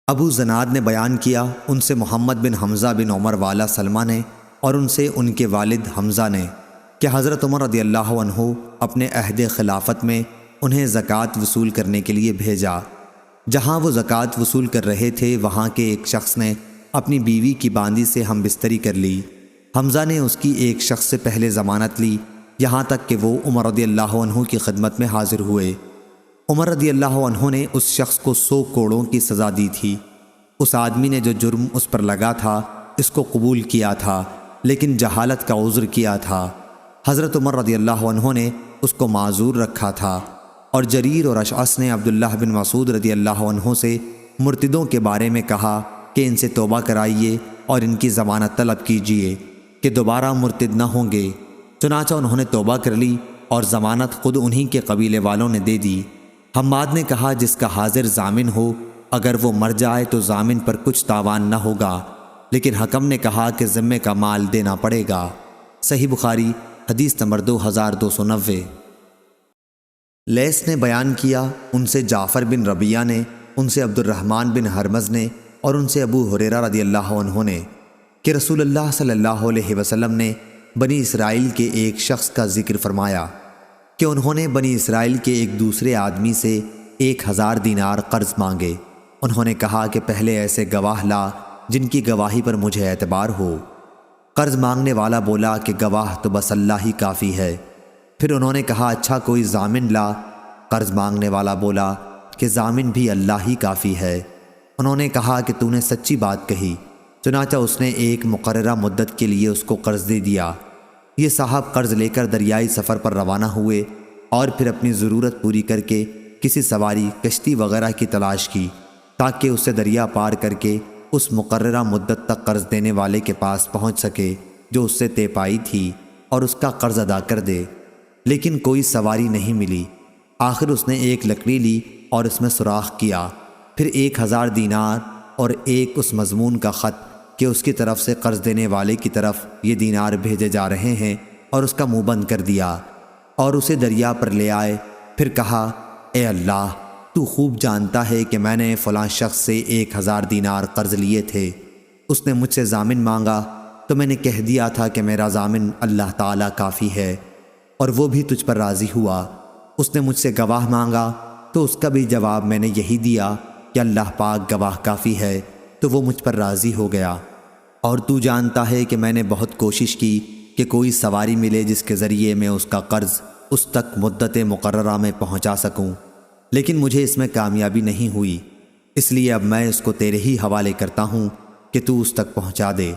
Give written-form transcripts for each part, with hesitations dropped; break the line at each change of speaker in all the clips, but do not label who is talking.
ابو زناد نے بیان کیا ان سے محمد بن حمزہ بن عمر والا سلمہ نے اور ان سے ان کے والد حمزہ نے کہ حضرت عمر رضی اللہ عنہ اپنے عہد خلافت میں انہیں زکوٰۃ وصول کرنے کے لیے بھیجا۔ جہاں وہ زکوٰۃ وصول کر رہے تھے وہاں کے ایک شخص نے اپنی بیوی کی باندی سے ہم بستری کر لی۔ حمزہ نے اس کی ایک شخص سے پہلے ضمانت لی یہاں تک کہ وہ عمر رضی اللہ عنہ کی خدمت میں حاضر ہوئے۔ عمر رضی اللہ عنہ نے اس شخص کو 100 کوڑوں کی سزا دی تھی۔ اس آدمی نے جو جرم اس پر لگا تھا اس کو قبول کیا تھا لیکن جہالت کا عذر کیا تھا۔ حضرت عمر رضی اللہ عنہ نے اس کو معذور رکھا تھا، اور جریر اور اشعث نے عبداللہ بن مسعود رضی اللہ عنہ سے مرتدوں کے بارے میں کہا کہ ان سے توبہ کرائیے اور ان کی ضمانت طلب کیجیے کہ دوبارہ مرتد نہ ہوں گے۔ چنانچہ انہوں نے توبہ کر لی اور ضمانت خود انہی کے قبیلے والوں نے دے دی۔ حماد نے کہا جس کا حاضر ضامن ہو اگر وہ مر جائے تو ضامن پر کچھ تاوان نہ ہوگا، لیکن حکم نے کہا کہ ذمے کا مال دینا پڑے گا۔ صحیح بخاری حدیث نمبر 2290۔ لیث نے بیان کیا ان سے جعفر بن ربیعہ نے، ان سے عبد الرحمن بن ہرمز نے اور ان سے ابو ہریرہ رضی اللہ عنہ نے کہ رسول اللہ صلی اللہ علیہ وسلم نے بنی اسرائیل کے ایک شخص کا ذکر فرمایا کہ انہوں نے بنی اسرائیل کے ایک دوسرے آدمی سے 1000 دینار قرض مانگے۔ انہوں نے کہا کہ پہلے ایسے گواہ لا جن کی گواہی پر مجھے اعتبار ہو۔ قرض مانگنے والا بولا کہ گواہ تو بس اللہ ہی کافی ہے۔ پھر انہوں نے کہا اچھا کوئی ضامن لا۔ قرض مانگنے والا بولا کہ ضامن بھی اللہ ہی کافی ہے۔ انہوں نے کہا کہ تو نے سچی بات کہی۔ چنانچہ اس نے ایک مقررہ مدت کے لیے اس کو قرض دے دیا۔ یہ صاحب قرض لے کر دریائی سفر پر روانہ ہوئے اور پھر اپنی ضرورت پوری کر کے کسی سواری کشتی وغیرہ کی تلاش کی تاکہ اسے دریا پار کر کے اس مقررہ مدت تک قرض دینے والے کے پاس پہنچ سکے جو اس سے طے پائی تھی اور اس کا قرض ادا کر دے، لیکن کوئی سواری نہیں ملی۔ آخر اس نے ایک لکڑی لی اور اس میں سوراخ کیا، پھر 1000 دینار اور ایک اس مضمون کا خط کہ اس کی طرف سے قرض دینے والے کی طرف یہ دینار بھیجے جا رہے ہیں، اور اس کا منہ بند کر دیا اور اسے دریا پر لے آئے۔ پھر کہا اے اللہ، تو خوب جانتا ہے کہ میں نے فلاں شخص سے 1000 دینار قرض لیے تھے۔ اس نے مجھ سے ضامن مانگا تو میں نے کہہ دیا تھا کہ میرا ضامن اللہ تعالیٰ کافی ہے، اور وہ بھی تجھ پر راضی ہوا۔ اس نے مجھ سے گواہ مانگا تو اس کا بھی جواب میں نے یہی دیا کہ اللہ پاک گواہ کافی ہے، تو وہ مجھ پر راضی ہو گیا۔ اور تو جانتا ہے کہ میں نے بہت کوشش کی کہ کوئی سواری ملے جس کے ذریعے میں اس کا قرض اس تک مدت مقررہ میں پہنچا سکوں، لیکن مجھے اس میں کامیابی نہیں ہوئی، اس لیے اب میں اس کو تیرے ہی حوالے کرتا ہوں کہ تو اس تک پہنچا دے۔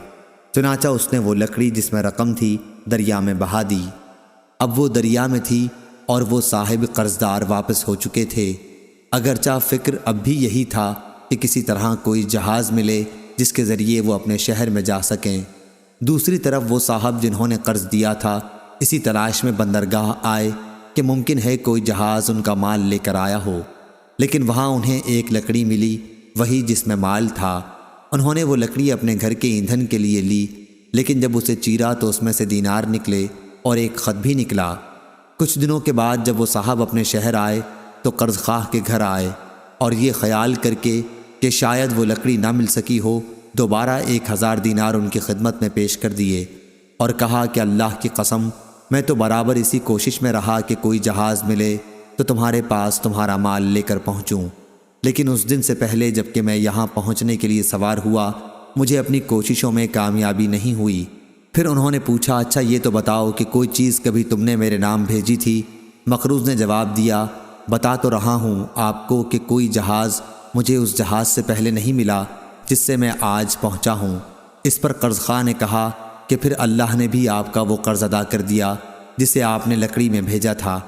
چنانچہ اس نے وہ لکڑی جس میں رقم تھی دریا میں بہا دی۔ اب وہ دریا میں تھی اور وہ صاحب قرضدار واپس ہو چکے تھے، اگرچہ فکر اب بھی یہی تھا کہ کسی طرح کوئی جہاز ملے جس کے ذریعے وہ اپنے شہر میں جا سکیں۔ دوسری طرف وہ صاحب جنہوں نے قرض دیا تھا اسی تلاش میں بندرگاہ آئے کہ ممکن ہے کوئی جہاز ان کا مال لے کر آیا ہو، لیکن وہاں انہیں ایک لکڑی ملی وہی جس میں مال تھا۔ انہوں نے وہ لکڑی اپنے گھر کے ایندھن کے لیے لی، لیکن جب اسے چیرا تو اس میں سے دینار نکلے اور ایک خط بھی نکلا۔ کچھ دنوں کے بعد جب وہ صاحب اپنے شہر آئے تو قرض خواہ کے گھر آئے، اور یہ خیال کر کے کہ شاید وہ لکڑی نہ مل سکی ہو دوبارہ 1000 دینار ان کی خدمت میں پیش کر دیے، اور کہا کہ اللہ کی قسم میں تو برابر اسی کوشش میں رہا کہ کوئی جہاز ملے تو تمہارے پاس تمہارا مال لے کر پہنچوں، لیکن اس دن سے پہلے جب کہ میں یہاں پہنچنے کے لیے سوار ہوا مجھے اپنی کوششوں میں کامیابی نہیں ہوئی۔ پھر انہوں نے پوچھا اچھا یہ تو بتاؤ کہ کوئی چیز کبھی تم نے میرے نام بھیجی تھی؟ مقروض نے جواب دیا بتا تو رہا ہوں آپ کو کہ کوئی جہاز مجھے اس جہاز سے پہلے نہیں ملا جس سے میں آج پہنچا ہوں۔ اس پر قرض خواہ نے کہا کہ پھر اللہ نے بھی آپ کا وہ قرض ادا کر دیا جسے آپ نے لکڑی میں بھیجا تھا۔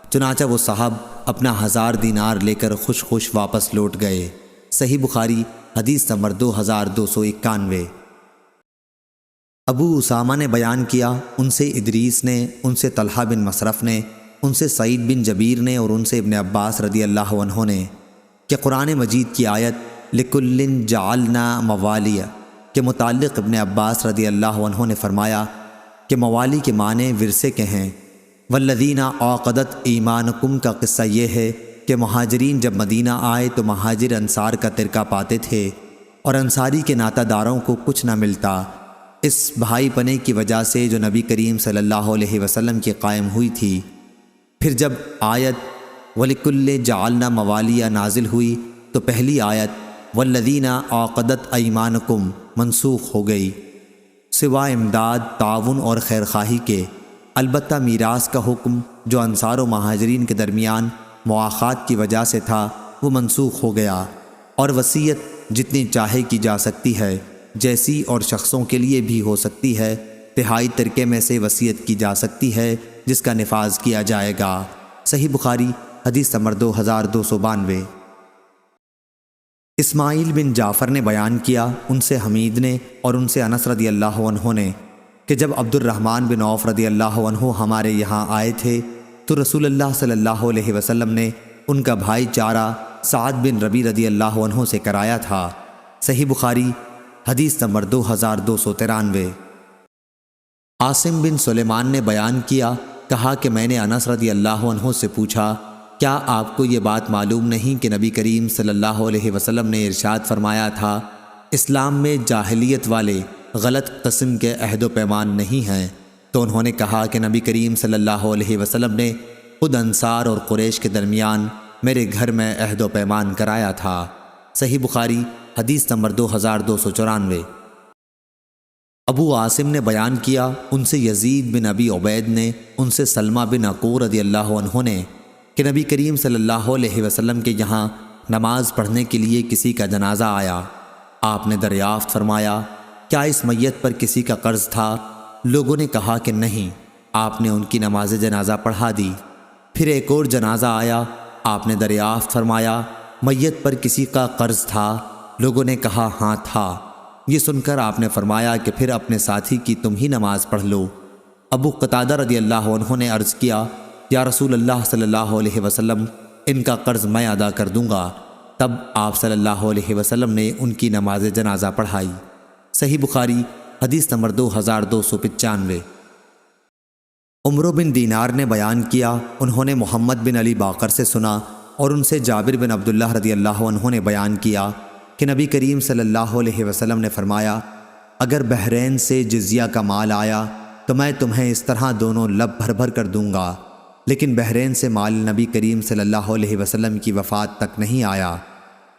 چنانچہ وہ صاحب اپنا 1000 دینار لے کر خوش خوش واپس لوٹ گئے۔ صحیح بخاری حدیث نمبر 2291۔ ابو اسامہ نے بیان کیا ان سے ادریس نے، ان سے طلحہ بن مصرف نے، ان سے سعید بن جبیر نے اور ان سے ابن عباس رضی اللہ عنہ نے کہ قرآن مجید کی آیت لِكُلٍّ جَعَلْنَا مَوَالِيَ کے متعلق ابن عباس رضی اللہ عنہ نے فرمایا کہ موالی کے معنی ورثے کے ہیں۔ وَالَّذِينَ عَقَدَتْ ایمانکم کا قصہ یہ ہے کہ مہاجرین جب مدینہ آئے تو مہاجر انصار کا ترکہ پاتے تھے اور انصاری کے ناطہ داروں کو کچھ نہ ملتا۔ اس بھائی پنے کی وجہ سے جو نبی کریم صلی اللہ علیہ وسلم کی قائم ہوئی تھی۔ پھر جب آیت وَلِكُلِّ جَعَلْنَا مَوَالِيَ نازل ہوئی تو پہلی آیت وَالَّذِينَ عَقَدَتْ أَيْمَانُكُمْ منسوخ ہو گئی، سوائے امداد، تعاون اور خیرخواہی کے۔ البتہ میراث کا حکم جو انصار و مہاجرین کے درمیان مواخات کی وجہ سے تھا وہ منسوخ ہو گیا، اور وصیت جتنی چاہے کی جا سکتی ہے، جیسی اور شخصوں کے لیے بھی ہو سکتی ہے۔ تہائی ترکے میں سے وصیت کی جا سکتی ہے جس کا نفاذ کیا جائے گا۔ صحیح بخاری حدیث نمبر 2292۔ اسماعیل بن جعفر نے بیان کیا، ان سے حمید نے اور ان سے انس رضی اللہ عنہ نے کہ جب عبد الرحمن بن عوف رضی اللہ عنہ ہمارے یہاں آئے تھے تو رسول اللہ صلی اللہ علیہ وسلم نے ان کا بھائی چارہ سعد بن ربی رضی اللہ عنہ سے کرایا تھا۔ صحیح بخاری حدیث نمبر 2293۔ عاصم بن سلیمان نے بیان کیا، کہا کہ میں نے انس رضی اللہ عنہ سے پوچھا، کیا آپ کو یہ بات معلوم نہیں کہ نبی کریم صلی اللہ علیہ وسلم نے ارشاد فرمایا تھا اسلام میں جاہلیت والے غلط قسم کے عہد و پیمان نہیں ہیں؟ تو انہوں نے کہا کہ نبی کریم صلی اللہ علیہ وسلم نے خود انصار اور قریش کے درمیان میرے گھر میں عہد و پیمان کرایا تھا۔ صحیح بخاری حدیث نمبر 2294۔ ابو عاصم نے بیان کیا، ان سے یزید بن ابی عبید نے، ان سے سلمہ بن عقور رضی اللہ عنہ نے کہ نبی کریم صلی اللہ علیہ وسلم کے یہاں نماز پڑھنے کے لیے کسی کا جنازہ آیا۔ آپ نے دریافت فرمایا، کیا اس میت پر کسی کا قرض تھا؟ لوگوں نے کہا کہ نہیں۔ آپ نے ان کی نماز جنازہ پڑھا دی۔ پھر ایک اور جنازہ آیا، آپ نے دریافت فرمایا، میت پر کسی کا قرض تھا؟ لوگوں نے کہا ہاں تھا۔ یہ سن کر آپ نے فرمایا کہ پھر اپنے ساتھی کی تم ہی نماز پڑھ لو۔ ابو قتادہ رضی اللہ عنہ نے عرض کیا، یا رسول اللہ صلی اللہ علیہ وسلم، ان کا قرض میں ادا کر دوں گا۔ تب آپ صلی اللہ علیہ وسلم نے ان کی نماز جنازہ پڑھائی۔ صحیح بخاری حدیث نمبر 2295۔ عمرو بن دینار نے بیان کیا، انہوں نے محمد بن علی باقر سے سنا اور ان سے جابر بن عبداللہ رضی اللہ عنہ نے بیان کیا کہ نبی کریم صلی اللہ علیہ وسلم نے فرمایا، اگر بحرین سے جزیہ کا مال آیا تو میں تمہیں اس طرح دونوں لب بھر بھر کر دوں گا، لیکن بحرین سے مال نبی کریم صلی اللہ علیہ وسلم کی وفات تک نہیں آیا۔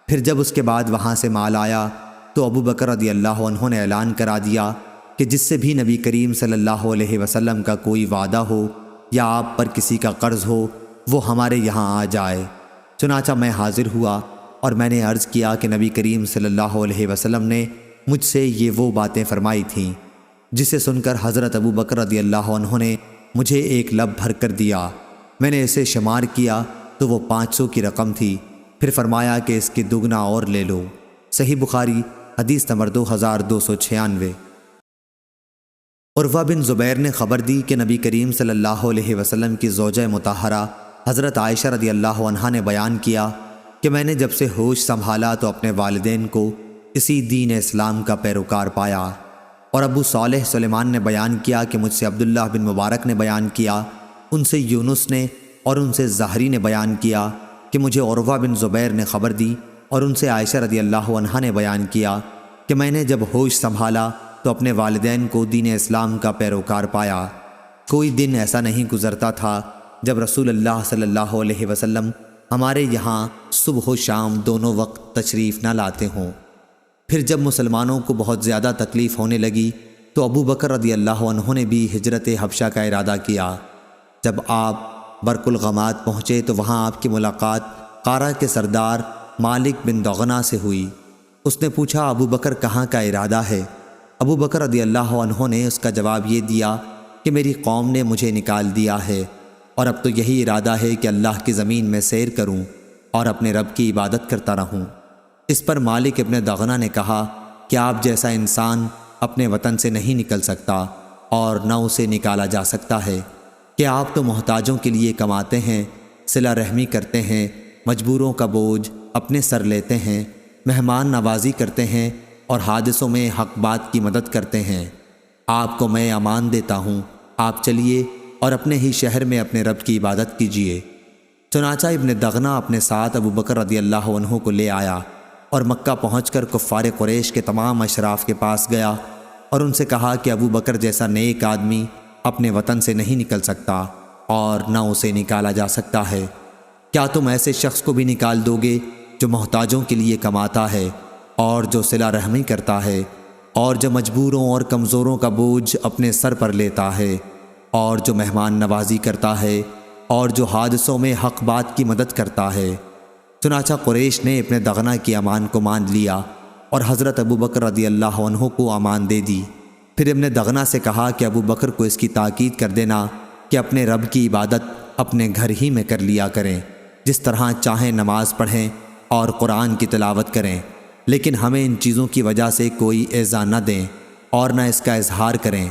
پھر جب اس کے بعد وہاں سے مال آیا تو ابو بکر رضی اللہ عنہ نے اعلان کرا دیا کہ جس سے بھی نبی کریم صلی اللہ علیہ وسلم کا کوئی وعدہ ہو یا آپ پر کسی کا قرض ہو وہ ہمارے یہاں آ جائے۔ چنانچہ میں حاضر ہوا اور میں نے عرض کیا کہ نبی کریم صلی اللہ علیہ وسلم نے مجھ سے یہ وہ باتیں فرمائی تھیں، جسے سن کر حضرت ابو بکر رضی اللہ عنہ نے مجھے ایک لب بھر کر دیا۔ میں نے اسے شمار کیا تو وہ 500 کی رقم تھی۔ پھر فرمایا کہ اس کی دگنا اور لے لو۔ صحیح بخاری حدیث نمبر 2296۔ عروہ بن زبیر نے خبر دی کہ نبی کریم صلی اللہ علیہ وسلم کی زوجہ مطہرہ حضرت عائشہ رضی اللہ عنہا نے بیان کیا کہ میں نے جب سے ہوش سنبھالا تو اپنے والدین کو اسی دین اسلام کا پیروکار پایا۔ اور ابو صالح سلیمان نے بیان کیا کہ مجھ سے عبداللہ بن مبارک نے بیان کیا، ان سے یونس نے اور ان سے زہری نے بیان کیا کہ مجھے عروہ بن زبیر نے خبر دی، اور ان سے عائشہ رضی اللہ عنہا نے بیان کیا کہ میں نے جب ہوش سنبھالا تو اپنے والدین کو دین اسلام کا پیروکار پایا۔ کوئی دن ایسا نہیں گزرتا تھا جب رسول اللہ صلی اللہ علیہ وسلم ہمارے یہاں صبح و شام دونوں وقت تشریف نہ لاتے ہوں۔ پھر جب مسلمانوں کو بہت زیادہ تکلیف ہونے لگی تو ابو بکر رضی اللہ عنہ نے بھی ہجرت حبشہ کا ارادہ کیا۔ جب آپ برق الغمات پہنچے تو وہاں آپ کی ملاقات قارہ کے سردار مالک بن دغنہ سے ہوئی۔ اس نے پوچھا، ابو بکر کہاں کا ارادہ ہے؟ ابو بکر رضی اللہ عنہ نے اس کا جواب یہ دیا کہ میری قوم نے مجھے نکال دیا ہے اور اب تو یہی ارادہ ہے کہ اللہ کی زمین میں سیر کروں اور اپنے رب کی عبادت کرتا رہوں۔ اس پر مالک ابن دغنہ نے کہا کہ آپ جیسا انسان اپنے وطن سے نہیں نکل سکتا اور نہ اسے نکالا جا سکتا ہے کہ آپ تو محتاجوں کے لیے کماتے ہیں، صلہ رحمی کرتے ہیں، مجبوروں کا بوجھ اپنے سر لیتے ہیں، مہمان نوازی کرتے ہیں اور حادثوں میں حق بات کی مدد کرتے ہیں۔ آپ کو میں امان دیتا ہوں، آپ چلیے اور اپنے ہی شہر میں اپنے رب کی عبادت کیجیے۔ چنانچہ ابن دغنہ اپنے ساتھ ابو بکر رضی اللہ عنہ کو لے آیا اور مکہ پہنچ کر کفار قریش کے تمام اشراف کے پاس گیا اور ان سے کہا کہ ابو بکر جیسا نیک آدمی اپنے وطن سے نہیں نکل سکتا اور نہ اسے نکالا جا سکتا ہے۔ کیا تم ایسے شخص کو بھی نکال دو گے جو محتاجوں کے لیے کماتا ہے اور جو صلہ رحمی کرتا ہے اور جو مجبوروں اور کمزوروں کا بوجھ اپنے سر پر لیتا ہے اور جو مہمان نوازی کرتا ہے اور جو حادثوں میں حق بات کی مدد کرتا ہے؟ چنانچہ قریش نے ابن دغنہ کی امان کو مان لیا اور حضرت ابو بکر رضی اللہ عنہ کو امان دے دی۔ پھر ابن دغنہ سے کہا کہ ابو بکر کو اس کی تاکید کر دینا کہ اپنے رب کی عبادت اپنے گھر ہی میں کر لیا کریں، جس طرح چاہیں نماز پڑھیں اور قرآن کی تلاوت کریں، لیکن ہمیں ان چیزوں کی وجہ سے کوئی ایذا نہ دیں اور نہ اس کا اظہار کریں،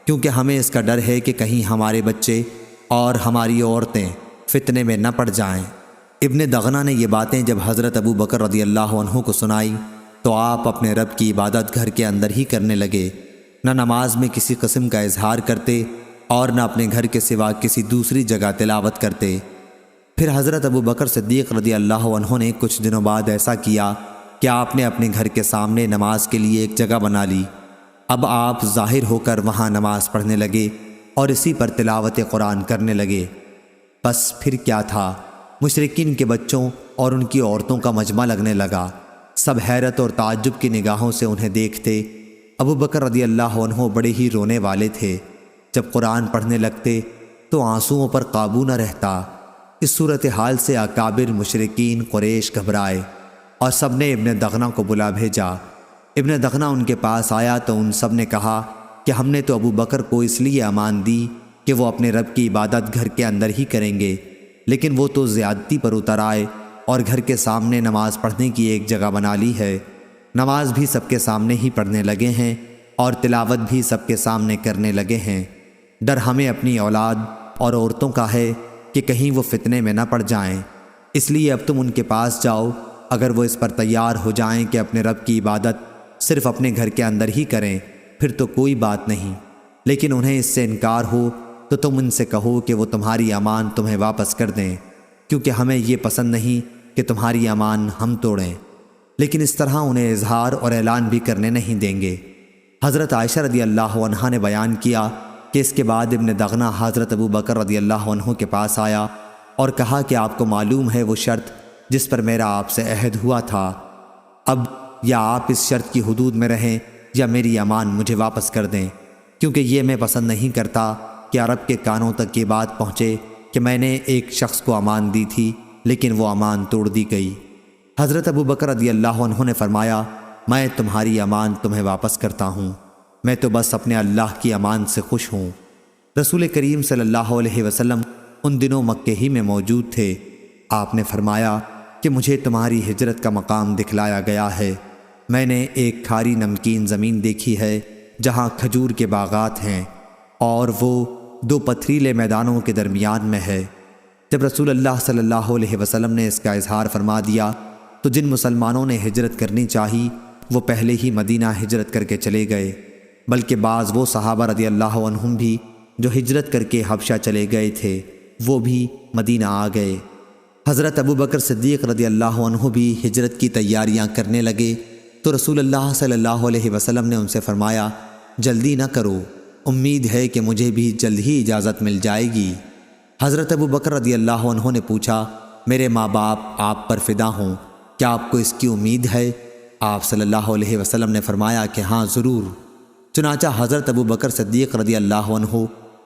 کیونکہ ہمیں اس کا ڈر ہے کہ کہیں ہمارے بچے اور ہماری عورتیں فتنے میں نہ پڑ جائیں۔ ابن دغنہ نے یہ باتیں جب حضرت ابو بکر رضی اللہ عنہ کو سنائی تو آپ اپنے رب کی عبادت گھر کے اندر ہی کرنے لگے، نہ نماز میں کسی قسم کا اظہار کرتے اور نہ اپنے گھر کے سوا کسی دوسری جگہ تلاوت کرتے۔ پھر حضرت ابو بکر صدیق رضی اللہ عنہ نے کچھ دنوں بعد ایسا کیا کہ آپ نے اپنے گھر کے سامنے نماز کے لیے ایک جگہ بنا لی۔ اب آپ ظاہر ہو کر وہاں نماز پڑھنے لگے اور اسی پر تلاوت قرآن کرنے لگے۔ بس پھر کیا تھا، مشرکین کے بچوں اور ان کی عورتوں کا مجمع لگنے لگا۔ سب حیرت اور تعجب کی نگاہوں سے انہیں دیکھتے۔ ابو بکر رضی اللہ عنہ بڑے ہی رونے والے تھے۔ جب قرآن پڑھنے لگتے تو آنسوؤں پر قابو نہ رہتا۔ اس صورتحال سے اکابر مشرکین قریش گھبرائے اور سب نے ابن دغنہ کو بلا بھیجا۔ ابن دغنہ ان کے پاس آیا تو ان سب نے کہا کہ ہم نے تو ابو بکر کو اس لیے امان دی کہ وہ اپنے رب کی عبادت گھر کے اندر ہی کریں گے، لیکن وہ تو زیادتی پر اتر آئے اور گھر کے سامنے نماز پڑھنے کی ایک جگہ بنا لی ہے۔ نماز بھی سب کے سامنے ہی پڑھنے لگے ہیں اور تلاوت بھی سب کے سامنے کرنے لگے ہیں۔ ڈر ہمیں اپنی اولاد اور عورتوں کا ہے کہ کہیں وہ فتنے میں نہ پڑ جائیں، اس لیے اب تم ان کے پاس جاؤ۔ اگر وہ اس پر تیار ہو جائیں کہ اپنے رب کی عبادت صرف اپنے گھر کے اندر ہی کریں پھر تو کوئی بات نہیں، لیکن انہیں اس سے انکار ہو تو تم ان سے کہو کہ وہ تمہاری امان تمہیں واپس کر دیں، کیونکہ ہمیں یہ پسند نہیں کہ تمہاری امان ہم توڑیں، لیکن اس طرح انہیں اظہار اور اعلان بھی کرنے نہیں دیں گے۔ حضرت عائشہ رضی اللہ عنہا نے بیان کیا کہ اس کے بعد ابن دغنہ حضرت ابو بکر رضی اللہ عنہ کے پاس آیا اور کہا کہ آپ کو معلوم ہے وہ شرط جس پر میرا آپ سے عہد ہوا تھا، اب یا آپ اس شرط کی حدود میں رہیں یا میری امان مجھے واپس کر دیں، کیونکہ یہ میں پسند نہیں کرتا کہ عرب کے کانوں تک یہ بات پہنچے کہ میں نے ایک شخص کو امان دی تھی لیکن وہ امان توڑ دی گئی۔ حضرت ابو بکر رضی اللہ عنہ نے فرمایا، میں تمہاری امان تمہیں واپس کرتا ہوں، میں تو بس اپنے اللہ کی امان سے خوش ہوں۔ رسول کریم صلی اللہ علیہ وسلم ان دنوں مکے ہی میں موجود تھے۔ آپ نے فرمایا کہ مجھے تمہاری ہجرت کا مقام دکھلایا گیا ہے۔ میں نے ایک کھاری نمکین زمین دیکھی ہے جہاں کھجور کے باغات ہیں اور وہ دو پتھریلے میدانوں کے درمیان میں ہے۔ جب رسول اللہ صلی اللہ علیہ وسلم نے اس کا اظہار فرما دیا تو جن مسلمانوں نے ہجرت کرنی چاہی وہ پہلے ہی مدینہ ہجرت کر کے چلے گئے، بلکہ بعض وہ صحابہ رضی اللہ عنہم بھی جو ہجرت کر کے حبشہ چلے گئے تھے وہ بھی مدینہ آ گئے۔ حضرت ابو بکر صدیق رضی اللہ عنہ بھی ہجرت کی تیاریاں کرنے لگے تو رسول اللہ صلی اللہ علیہ وسلم نے ان سے فرمایا، جلدی نہ کرو، امید ہے کہ مجھے بھی جلد ہی اجازت مل جائے گی۔ حضرت ابو بکر رضی اللہ عنہ نے پوچھا، میرے ماں باپ آپ پر فدا ہوں، کیا آپ کو اس کی امید ہے؟ آپ صلی اللہ علیہ وسلم نے فرمایا کہ ہاں ضرور۔ چنانچہ حضرت ابو بکر صدیق رضی اللہ عنہ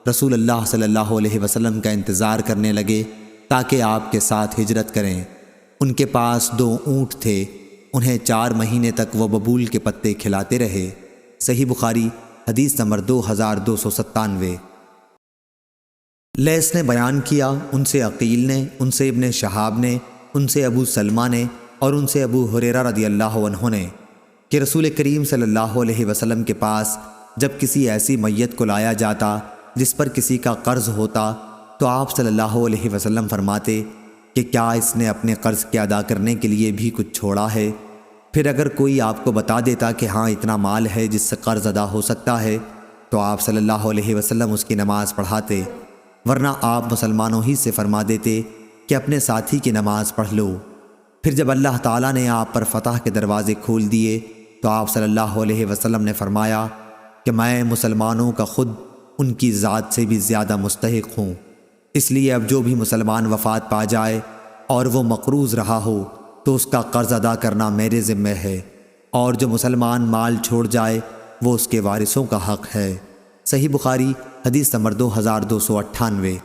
رسول اللہ صلی اللہ علیہ وسلم کا انتظار کرنے لگے تاکہ آپ کے ساتھ ہجرت کریں۔ ان کے پاس 2 اونٹ تھے، انہیں 4 مہینے تک وہ ببول کے پتے کھلاتے رہے۔ صحیح بخاری حدیث نمبر 2297۔ لیث نے بیان کیا، ان سے عقیل نے، ان سے ابن شہاب نے، ان سے ابو سلمہ نے اور ان سے ابو ہریرہ رضی اللہ عنہ نے کہ رسول کریم صلی اللہ علیہ وسلم کے پاس جب کسی ایسی میت کو لایا جاتا جس پر کسی کا قرض ہوتا تو آپ صلی اللہ علیہ وسلم فرماتے کہ کیا اس نے اپنے قرض کے ادا کرنے کے لیے بھی کچھ چھوڑا ہے؟ پھر اگر کوئی آپ کو بتا دیتا کہ ہاں اتنا مال ہے جس سے قرض ادا ہو سکتا ہے تو آپ صلی اللہ علیہ وسلم اس کی نماز پڑھاتے، ورنہ آپ مسلمانوں ہی سے فرما دیتے کہ اپنے ساتھی کی نماز پڑھ لو۔ پھر جب اللہ تعالیٰ نے آپ پر فتح کے دروازے کھول دیے تو آپ صلی اللہ علیہ وسلم نے فرمایا کہ میں مسلمانوں کا خود ان کی ذات سے بھی زیادہ مستحق ہوں، اس لیے اب جو بھی مسلمان وفات پا جائے اور وہ مقروض رہا ہو تو اس کا قرض ادا کرنا میرے ذمہ ہے، اور جو مسلمان مال چھوڑ جائے وہ اس کے وارثوں کا حق ہے۔ صحیح بخاری حدیث نمبر 2298۔